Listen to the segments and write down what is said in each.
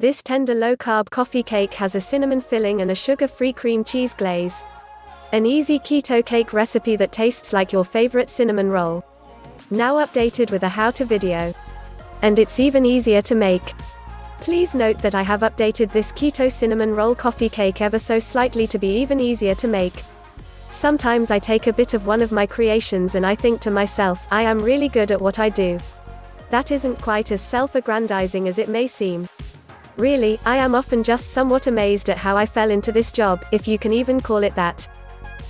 This tender low-carb coffee cake has a cinnamon filling and a sugar-free cream cheese glaze. An easy keto cake recipe that tastes like your favorite cinnamon roll. Now updated with a how-to video. And it's even easier to make. Please note that I have updated this keto cinnamon roll coffee cake ever so slightly to be even easier to make. Sometimes I take a bit of one of my creations and I think to myself, I am really good at what I do. That isn't quite as self-aggrandizing as it may seem. Really, I am often just somewhat amazed at how I fell into this job, if you can even call it that.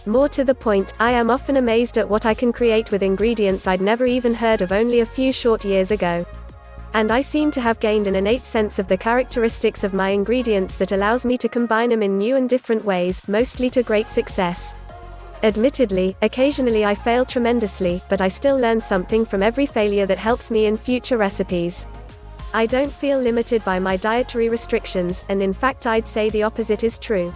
More to the point, I am often amazed at what I can create with ingredients I'd never even heard of only a few short years ago. And I seem to have gained an innate sense of the characteristics of my ingredients that allows me to combine them in new and different ways, mostly to great success. Admittedly, occasionally I fail tremendously, but I still learn something from every failure that helps me in future recipes. I don't feel limited by my dietary restrictions, and in fact I'd say the opposite is true.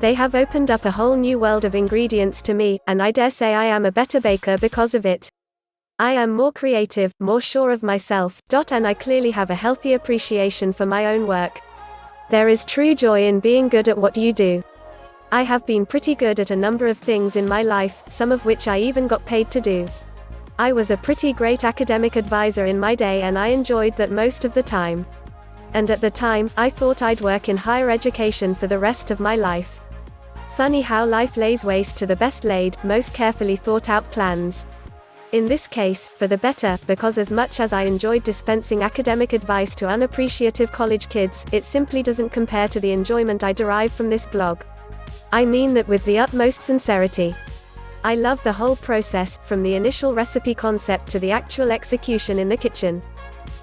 They have opened up a whole new world of ingredients to me, and I dare say I am a better baker because of it. I am more creative, more sure of myself, and I clearly have a healthy appreciation for my own work. There is true joy in being good at what you do. I have been pretty good at a number of things in my life, some of which I even got paid to do. I was a pretty great academic advisor in my day and I enjoyed that most of the time. And at the time, I thought I'd work in higher education for the rest of my life. Funny how life lays waste to the best laid, most carefully thought out plans. In this case, for the better, because as much as I enjoyed dispensing academic advice to unappreciative college kids, it simply doesn't compare to the enjoyment I derive from this blog. I mean that with the utmost sincerity. I love the whole process, from the initial recipe concept to the actual execution in the kitchen.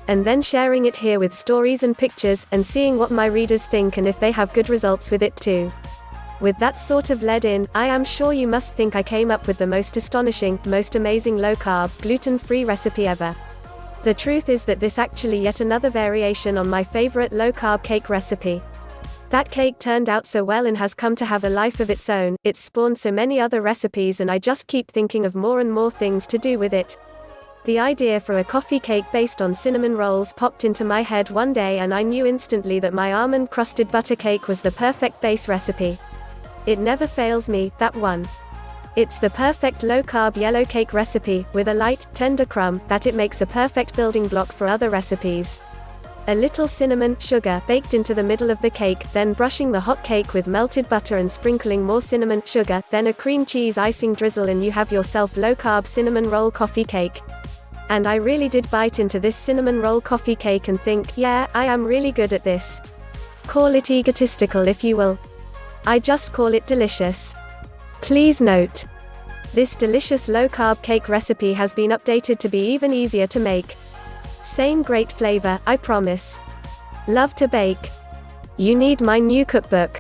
And then sharing it here with stories and pictures, and seeing what my readers think and if they have good results with it too. With that sort of lead in, I am sure you must think I came up with the most astonishing, most amazing low-carb, gluten-free recipe ever. The truth is that this actually yet another variation on my favorite low-carb cake recipe. That cake turned out so well and has come to have a life of its own, it's spawned so many other recipes and I just keep thinking of more and more things to do with it. The idea for a coffee cake based on cinnamon rolls popped into my head one day and I knew instantly that my almond-crusted butter cake was the perfect base recipe. It never fails me, that one. It's the perfect low-carb yellow cake recipe, with a light, tender crumb, that it makes a perfect building block for other recipes. A little cinnamon, sugar, baked into the middle of the cake, then brushing the hot cake with melted butter and sprinkling more cinnamon, sugar, then a cream cheese icing drizzle and you have yourself low-carb cinnamon roll coffee cake. And I really did bite into this cinnamon roll coffee cake and think, yeah, I am really good at this. Call it egotistical if you will. I just call it delicious. Please note, this delicious low-carb cake recipe has been updated to be even easier to make. Same great flavor, I promise. Love to bake. You need my new cookbook.